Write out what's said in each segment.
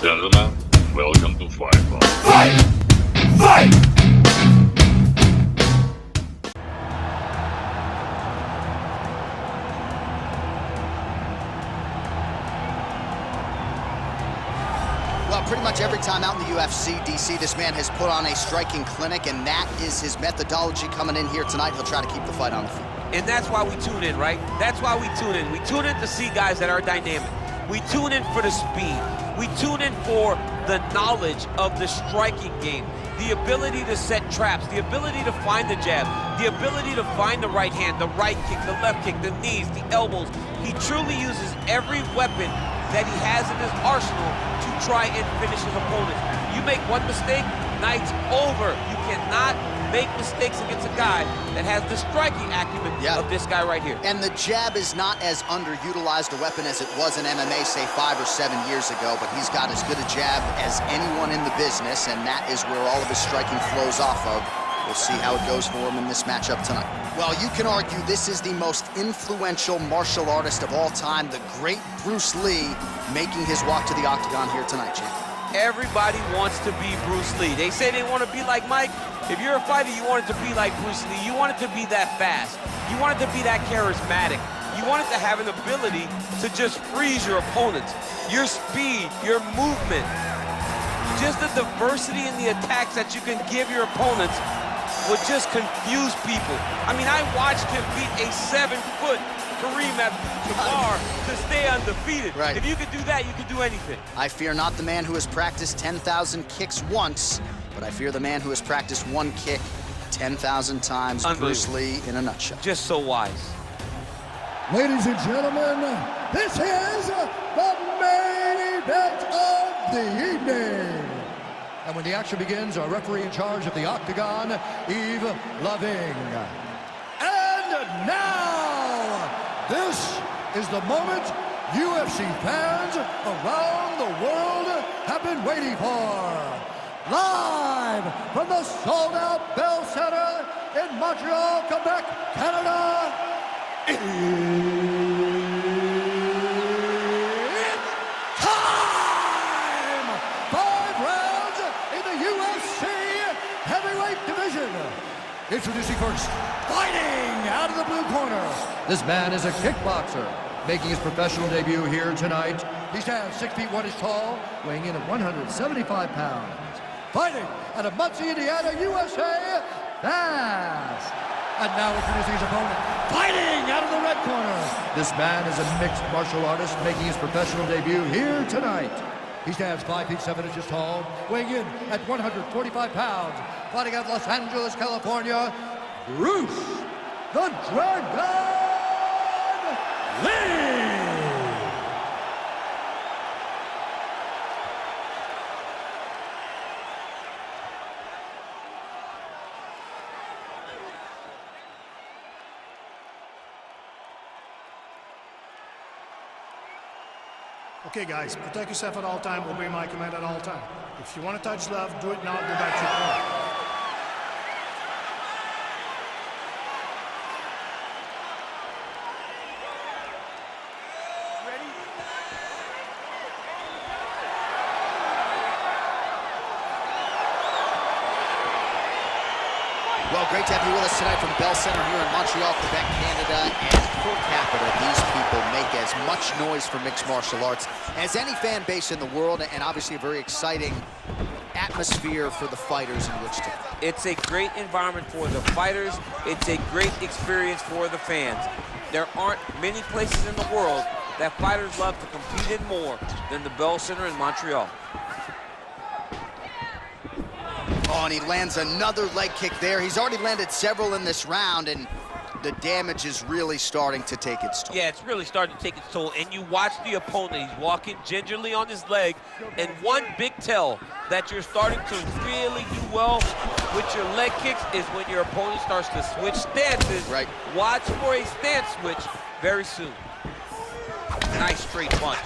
Gentlemen, welcome to Fight Club. Fight! Fight! Well, pretty much every time out in the UFC, DC, this man has put on a striking clinic, and that is his methodology coming in here tonight. He'll try to keep the fight on the feet. And that's why we tune in, right? That's why we tune in. We tune in to see guys that are dynamic. We tune in for the speed. We tune in for the knowledge of the striking game, the ability to set traps, the ability to find the jab, the ability to find the right hand, the right kick, the left kick, the knees, the elbows. He truly uses every weapon that he has in his arsenal to try and finish his opponent. You make one mistake, night's over. You cannot make mistakes against a guy that has the striking acumen of this guy right here. And the jab is not as underutilized a weapon as it was in MMA, say 5 or 7 years ago, but he's got as good a jab as anyone in the business, and that is where all of his striking flows off of. We'll see how it goes for him in this matchup tonight. Well, you can argue this is the most influential martial artist of all time, the great Brucelee, making his walk to the octagon here tonight, champ. Everybody wants to be Brucelee. They say they want to be like Mike. If you're a fighter, you want it to be like Brucelee. You want it to be that fast. You want it to be that charismatic. You want it to have an ability to just freeze your opponents. Your speed, your movement, just the diversity in the attacks that you can give your opponents would just confuse people. I mean, I watched him beat a 7-foot Kareem Abdul-Jabbar to stay undefeated. Right. If you could do that, you could do anything. I fear not the man who has practiced 10,000 kicks once, but I fear the man who has practiced one kick 10,000 times. Bruce Lee in a nutshell. Just so wise. Ladies and gentlemen, this is the main event of the evening. And when the action begins, our referee in charge of the octagon, Yves Loving. And now, this is the moment UFC fans around the world have been waiting for. Live from the sold-out Bell Center in Montreal, Quebec, Canada, it's time! 5 rounds in the UFC heavyweight division. Introducing first, fighting out of the blue corner. This man is a kickboxer, making his professional debut here tonight. He stands 6 feet 1 inch tall, weighing in at 175 pounds. Fighting out of Muncie, Indiana, USA, Fast. And now introducing his opponent, fighting out of the red corner. This man is a mixed martial artist, making his professional debut here tonight. He stands 5 feet 7 inches tall, weighing in at 145 pounds. Fighting out of Los Angeles, California, Bruce the Dragon Lee. Okay, guys, protect yourself at all time, obey my command at all time. If you want to touch love, do it now, go back to your corner. Well, great to have you with us tonight from Bell Center here in Montreal, Quebec, Canada. And per capita, these people make as much noise for mixed martial arts as any fan base in the world, and obviously a very exciting atmosphere for the fighters in which to fight. It's a great environment for the fighters. It's a great experience for the fans. There aren't many places in the world that fighters love to compete in more than the Bell Center in Montreal. Oh, and he lands another leg kick there. He's already landed several in this round, and the damage is really starting to take its toll. Yeah, it's really starting to take its toll. And you watch the opponent. He's walking gingerly on his leg. And one big tell that you're starting to really do well with your leg kicks is when your opponent starts to switch stances. Right. Watch for a stance switch very soon. Nice straight punch.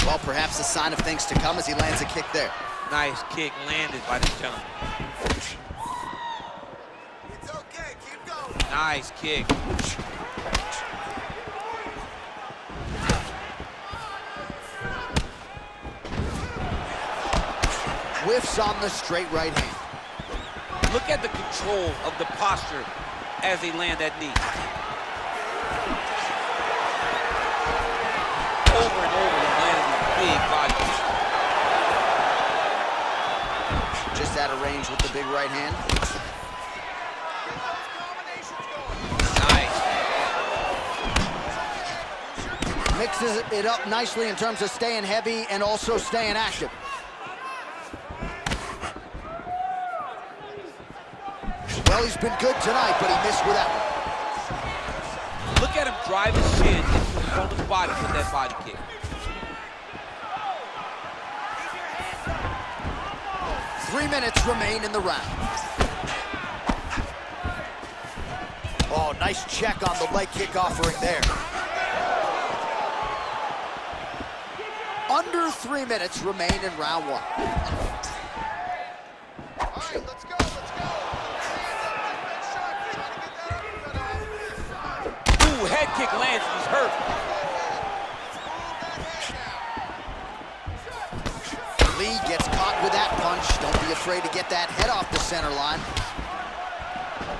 Well, perhaps a sign of things to come as he lands a kick there. Nice kick landed by this gentleman. It's okay, keep going. Nice kick. whiffs on the straight right hand. Look at the control of the posture as they land that knee. Over and over, he landed these big body kicks. Just out of range with the big right hand. Nice. Mixes it up nicely in terms of staying heavy and also staying active. Well, he's been good tonight, but he missed with that one. Look at him drive his shin into his opponent's body with that body kick. Three minutes remain in the round. Oh, nice check on the leg kick offering there. Under 3 minutes remain in round one. All right, let's go, let's go. Ooh, head kick lands, he's hurt. Lee gets caught with that punch. Don't be afraid to get that head off the center line.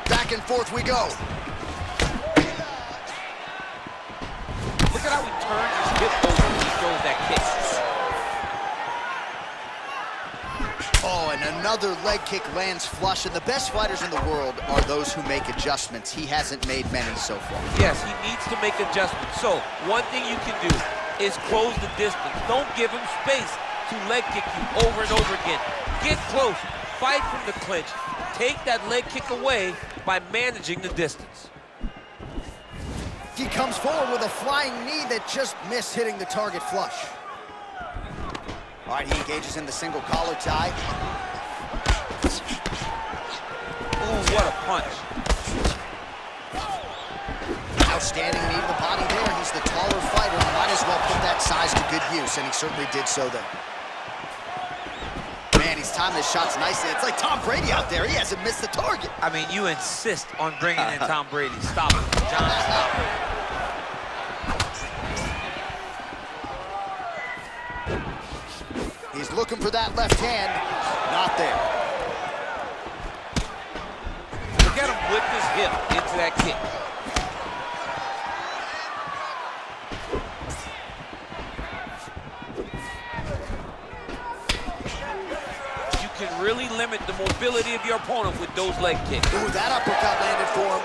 Back and forth we go. Look at how he turns his hip over when he throws that kick. Oh, and another leg kick lands flush, and the best fighters in the world are those who make adjustments. He hasn't made many so far. Yes, he needs to make adjustments. So, one thing you can do is close the distance. Don't give him space to leg kick you over and over again. Get close, fight from the clinch. Take that leg kick away by managing the distance. He comes forward with a flying knee that just missed hitting the target flush. All right, he engages in the single collar tie. Ooh, what a punch. Outstanding knee to the body there. He's the taller fighter. Might as well put that size to good use, and he certainly did so there. Man, he's timed his shots nicely. It's like Tom Brady out there. He hasn't missed the target. I mean, you insist on bringing in Tom Brady. Stop it, John, stop it. He's looking for that left hand. Not there. Look at him whip his hip into that kick. You can really limit the mobility of your opponent with those leg kicks. Ooh, that uppercut landed for him.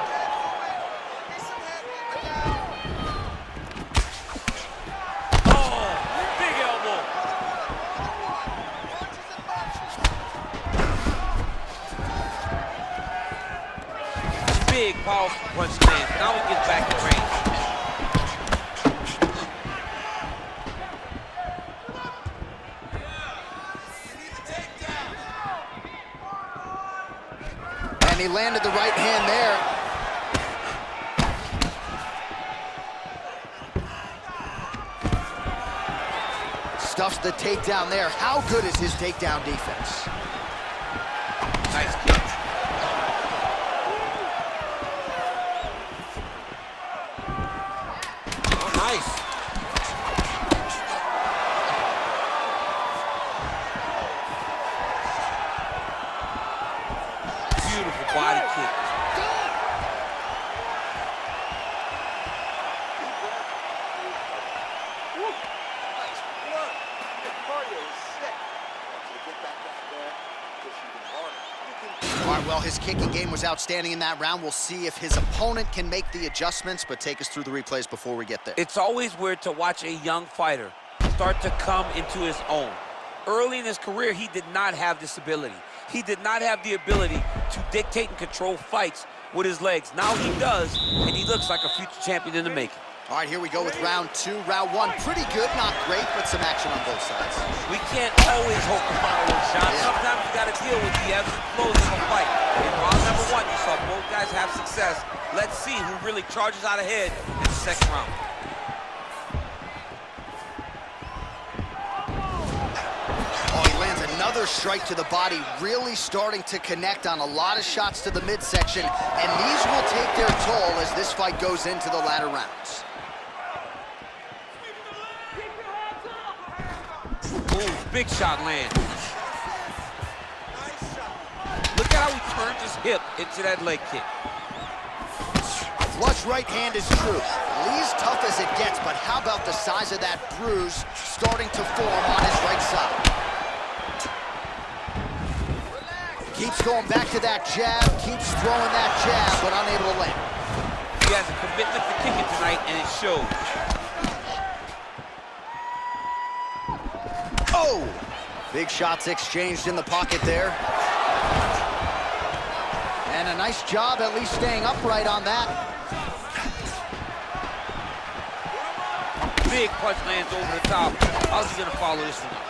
Big, powerful punch lands. Now he gets back in range. And he landed the right hand there. Stuffs the takedown there. How good is his takedown defense? Nice kick. Nice. Beautiful body kick. All right, well, his kicking game was outstanding in that round. We'll see if his opponent can make the adjustments, but take us through the replays before we get there. It's always weird to watch a young fighter start to come into his own. Early in his career, he did not have this ability. He did not have the ability to dictate and control fights with his legs. Now he does, and he looks like a future champion in the making. All right, here we go with round two. Round one, pretty good, not great, but some action on both sides. We can't always hope to find one shot. Sometimes you got to deal with the ebbs and flows of a fight. In round number one, you saw both guys have success. Let's see who really charges out ahead in the second round. Oh, he lands another strike to the body, really starting to connect on a lot of shots to the midsection, and these will take their toll as this fight goes into the latter rounds. Ooh, big shot land. how he turns his hip into that leg kick. Flush right hand is true. Lee's tough as it gets, but how about the size of that bruise starting to form on his right side? Keeps going back to that jab, keeps throwing that jab, but unable to land. He has a commitment to kicking tonight, and it shows. Oh! Big shots exchanged in the pocket there. And a nice job at least staying upright on that. Big punch lands over the top. How's he gonna follow this one up?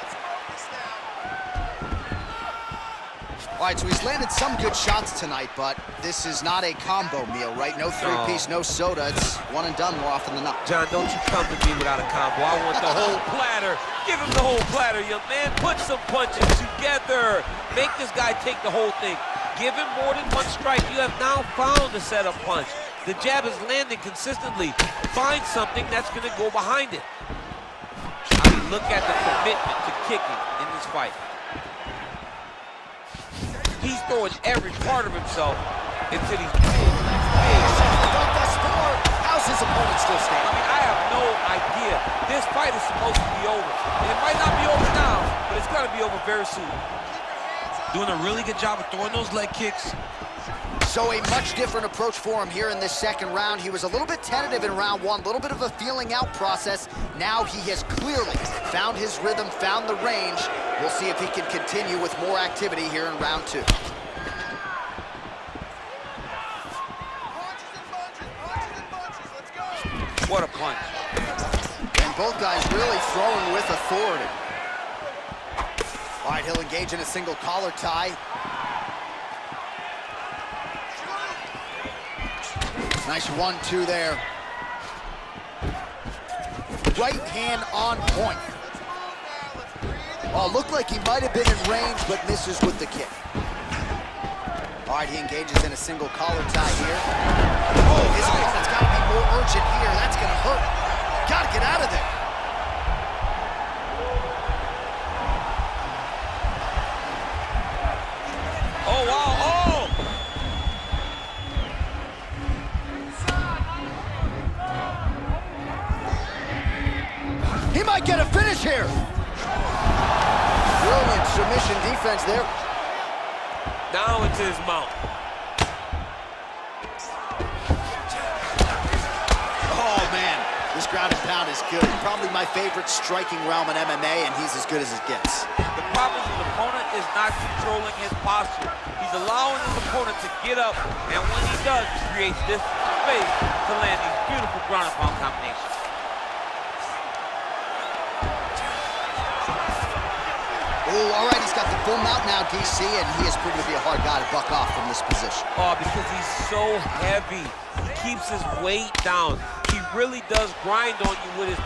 All right, so he's landed some good shots tonight, but this is not a combo meal, right? No three-piece, no soda. It's one and done more often than not. John, don't you come to me without a combo. I want the whole platter. Give him the whole platter, young man. Put some punches together. Make this guy take the whole thing. Give him more than one strike. You have now found a setup punch. The jab is landing consistently. Find something that's going to go behind it. I mean, look at the commitment to kicking in this fight. He's throwing every part of himself into these big How's his opponent still I standing? mean, I have no idea. This fight is supposed to be over. And it might not be over now, but it's going to be over very soon. Doing a really good job of throwing those leg kicks. So a much different approach for him here in this second round. He was a little bit tentative in round one, a little bit of a feeling out process. Now he has clearly found his rhythm, found the range. We'll see if he can continue with more activity here in round two. Let's go. What a punch. And both guys really throwing with authority. All right, he'll engage in a single collar tie. Nice 1-2 there. Right hand on point. Oh, looked like he might have been in range, but misses with the kick. All right, he engages in a single collar tie here. Oh, his opponent's got to be more urgent here. That's going to hurt. Got to get out of there. Oh, wow. Oh! He might get a finish here. Brilliant submission defense there. Now into his mount. Oh, man. This ground and pound is good. Probably my favorite striking realm in MMA, and he's as good as it gets. The problem is his opponent is not controlling his posture. He's allowing his opponent to get up, and when he does, he creates this space to land these beautiful ground and pound combinations. Ooh, all right, he's got the full mount now, DC, and he is proving to be a hard guy to buck off from this position. Oh, because he's so heavy. He keeps his weight down. He really does grind on you with his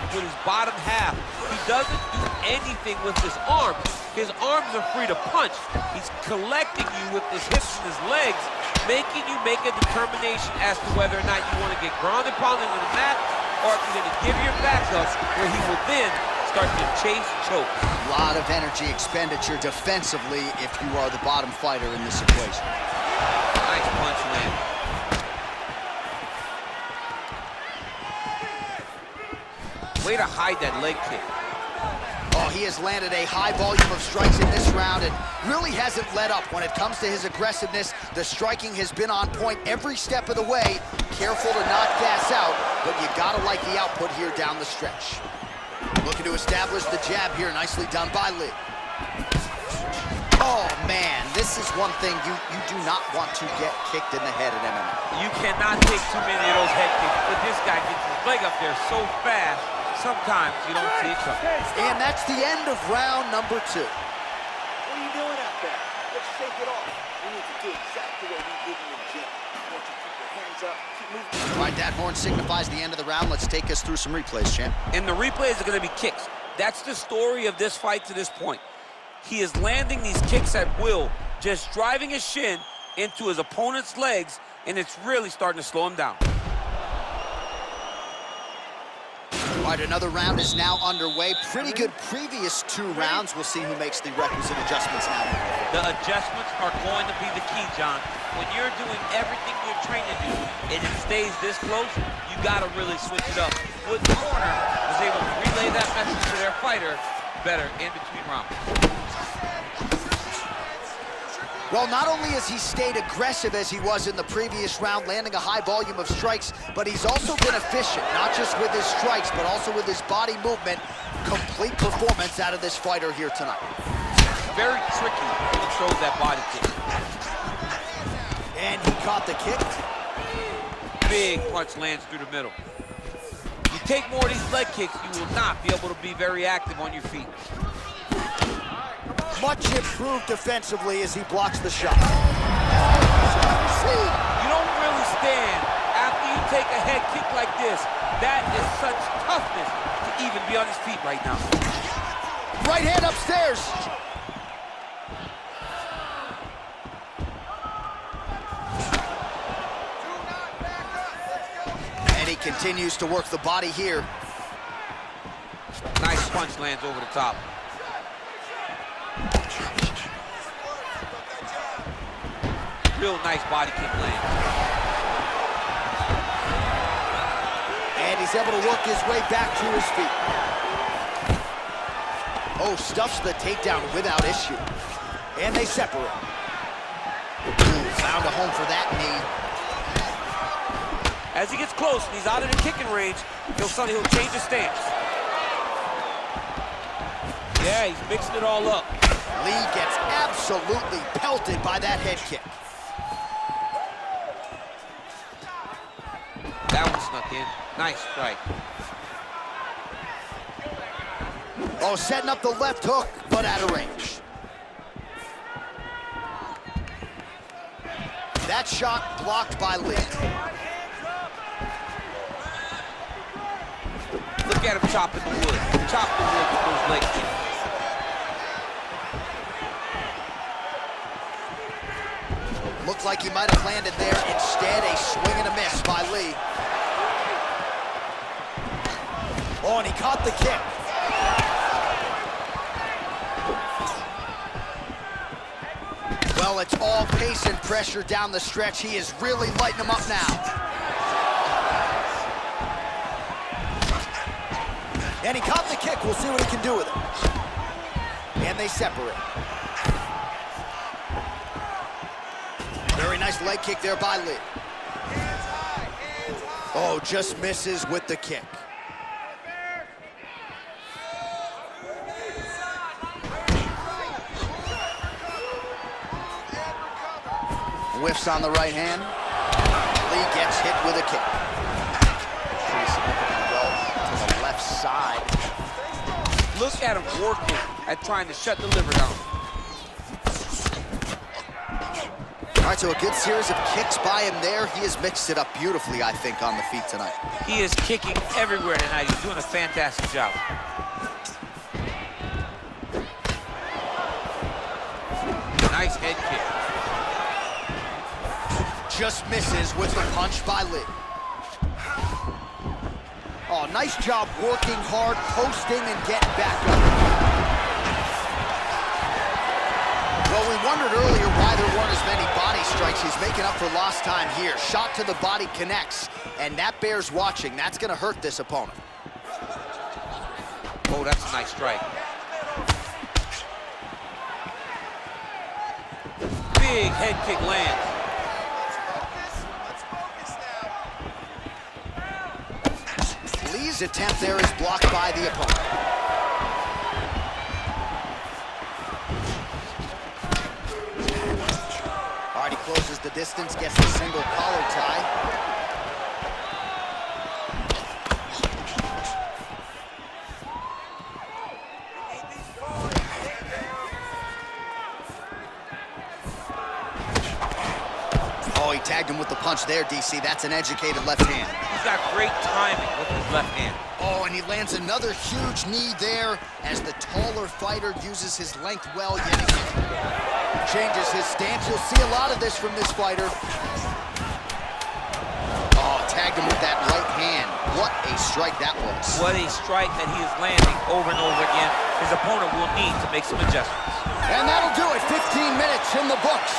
bottom half. He doesn't do anything with his arms. His arms are free to punch. He's collecting you with his hips and his legs, making you make a determination as to whether or not you want to get ground and pound into the mat, or if you're going to give your back up, where he will then start to chase choke. A lot of energy expenditure defensively if you are the bottom fighter in this equation. Nice punch land. Way to hide that leg kick. Oh, he has landed a high volume of strikes in this round and really hasn't let up. When it comes to his aggressiveness, the striking has been on point every step of the way. Careful to not gas out, but you gotta like the output here down the stretch. Looking to establish the jab here. Nicely done by Lee. Oh, man, this is one thing you do not want to get kicked in the head at MMA. You cannot take too many of those head kicks, but this guy gets his leg up there so fast, sometimes you don't see it coming. And that's the end of round number 2. What are you doing out there? Let's shake it off. We need to do exactly what we did in the gym. I want you to keep your hands up, keep moving. All right, that horn signifies the end of the round. Let's take us through some replays, champ. And the replays are going to be kicks. That's the story of this fight to this point. He is landing these kicks at will, just driving his shin into his opponent's legs, and it's really starting to slow him down. All All right, another round is now underway. Pretty good previous 2 rounds. We'll see who makes the requisite adjustments now. The adjustments are going to be the key, John. When you're doing everything you're trained to do and it stays this close, you got to really switch it up. Wood Corner was able to relay that message to their fighter better in between rounds. Well, not only has he stayed aggressive as he was in the previous round, landing a high volume of strikes, but he's also been efficient, not just with his strikes, but also with his body movement. Complete performance out of this fighter here tonight. Very tricky when he throws that body kick. And he caught the kick. Big punch lands through the middle. You take more of these leg kicks, you will not be able to be very active on your feet. Much improved defensively as he blocks the shot. You don't really stand after you take a head kick like this. That is such toughness to even be on his feet right now. Right hand upstairs. And he continues to work the body here. Nice punch lands over the top. Real nice body kick land. And he's able to work his way back to his feet. Oh, stuffs the takedown without issue. And they separate. Ooh, found a home for that knee. As he gets close and he's out of the kicking range, he'll change his stance. Yeah, he's mixing it all up. Lee gets absolutely pelted by that head kick. That one snuck in. Nice strike. Oh, setting up the left hook, but out of range. That shot blocked by Lee. Look at him chopping the wood. Chop the wood with those leg kicks. Looked like he might have landed there. Instead, a swing and a miss by Lee. Oh, and he caught the kick. Well, it's all pace and pressure down the stretch. He is really lighting him up now. And he caught the kick. We'll see what he can do with it. And they separate. Very nice leg kick there by Lee. Oh, just misses with the kick. Whiffs on the right hand. Lee gets hit with a kick. Pretty significant well to the left side. Look at him working at trying to shut the liver down. All right, so a good series of kicks by him there. He has mixed it up beautifully, I think, on the feet tonight. He is kicking everywhere tonight. He's doing a fantastic job. Nice head kick. Just misses with the punch by Lee. Oh, nice job working hard, posting, and getting back up. Well, we wondered earlier why there weren't as many body strikes. He's making up for lost time here. Shot to the body connects, and that bears watching. That's going to hurt this opponent. Oh, that's a nice strike. Big head kick lands. Lee's attempt there is blocked by the opponent. All right, he closes the distance, gets the single collar tie. Oh, he tagged him with the punch there, DC. That's an educated left hand. He's got great timing with his left hand. Oh, and he lands another huge knee there as the taller fighter uses his length well yet again. Changes his stance. You'll see a lot of this from this fighter. Oh, tagged him with that right hand. What a strike that was. What a strike that he is landing over and over again. His opponent will need to make some adjustments. And that'll do it. 15 minutes in the books.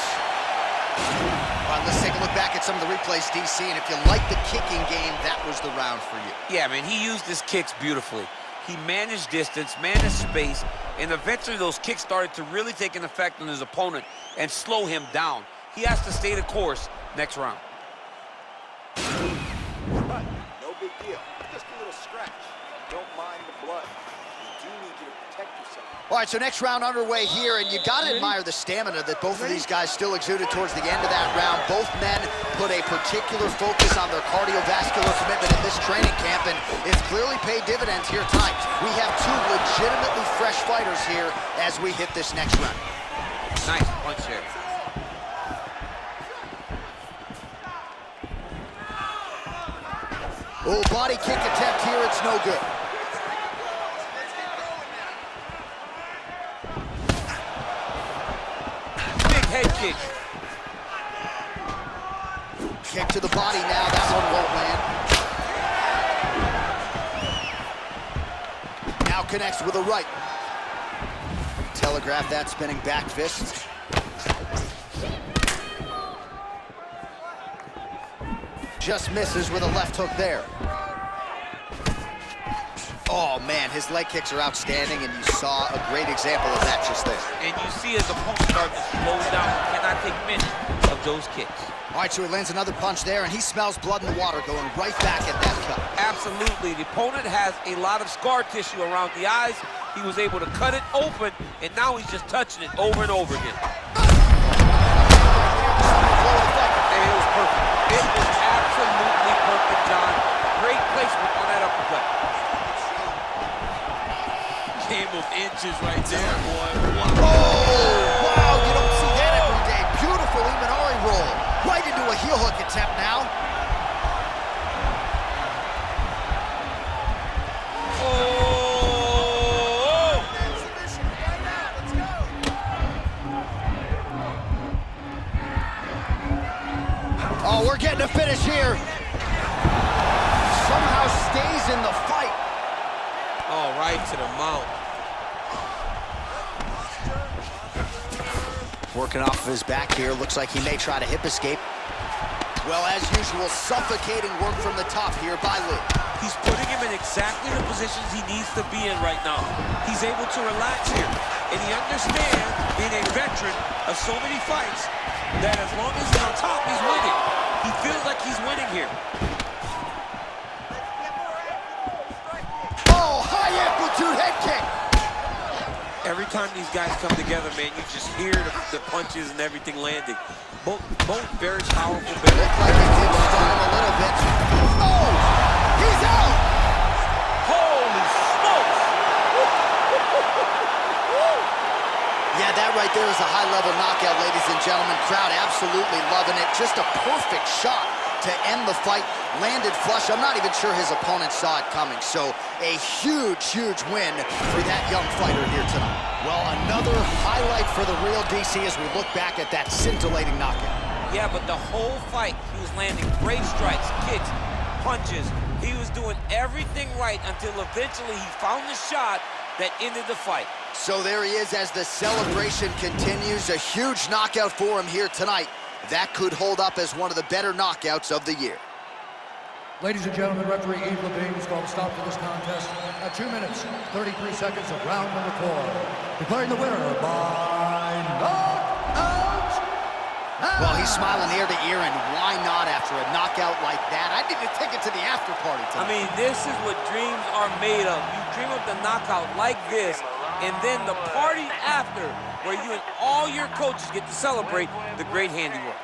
All right, let's take a look back at some of the replays, DC. And if you like the kicking game, that was the round for you. Yeah, man, he used his kicks beautifully. He managed distance, managed space, and eventually those kicks started to really take an effect on his opponent and slow him down. He has to stay the course next round. No big deal. Just a little scratch. Don't mind the blood. You do need you to protect yourself. All right, so next round underway here, and you got to admire the stamina that both of these guys still exuded towards the end of that round. Both men put a particular focus on their cardiovascular commitment in this training camp, and it's clearly paid dividends here tonight. We have two legitimately fresh fighters here as we hit this next round. Nice punch there. Oh, body kick attempt here, it's no good. Big head kick. Kick to the body now, that one won't land. Now connects with a right. Telegraph that spinning back fist. Just misses with a left hook there. Oh man, his leg kicks are outstanding, and you saw a great example of that just there. And you see his opponent start to slow down. He cannot take many of those kicks. All right, so he lands another punch there, and he smells blood in the water, going right back at that cut. Absolutely. The opponent has a lot of scar tissue around the eyes. He was able to cut it open, and now he's just touching it over and over again. And it was perfect. It was absolutely perfect, John. Great placement on that uppercut. Game of inches right there, boy. Oh, wow, you don't see that every day. Beautiful Imanari roll. Right into a heel hook attempt now. Oh! Submission right now. Let's go. Oh, we're getting a finish here. Somehow stays in the fight. Oh, right to the mount. Working off of his back here. Looks like he may try to hip escape. Well, as usual, suffocating work from the top here by Lee. He's putting him in exactly the positions he needs to be in right now. He's able to relax here. And he understands, being a veteran of so many fights, that as long as he's on top, he's winning. He feels like he's winning here. Oh, high amplitude head kick. Every time these guys come together, man, you just hear the punches and everything landing. Both very powerful. Looked like he did stun him a little bit. Oh, he's out. Holy smokes! Yeah, that right there is a high-level knockout, ladies and gentlemen. Crowd absolutely loving it. Just a perfect shot to end the fight. Landed flush. I'm not even sure his opponent saw it coming. So a huge, huge win for that young fighter here tonight. Well, another highlight for the real DC as we look back at that scintillating knockout. Yeah, but the whole fight, he was landing great strikes, kicks, punches. He was doing everything right until eventually he found the shot that ended the fight. So there he is as the celebration continues. A huge knockout for him here tonight. That could hold up as one of the better knockouts of the year. Ladies and gentlemen, referee Yves Levine has called a stop to this contest at 2 minutes, 33 seconds of round number 4. Declaring the winner by knockout. Well, he's smiling ear to ear, and why not after a knockout like that? I need to take it to the after party tonight. I mean, this is what dreams are made of. You dream of the knockout like this, and then the party after, where you and all your coaches get to celebrate the great handiwork.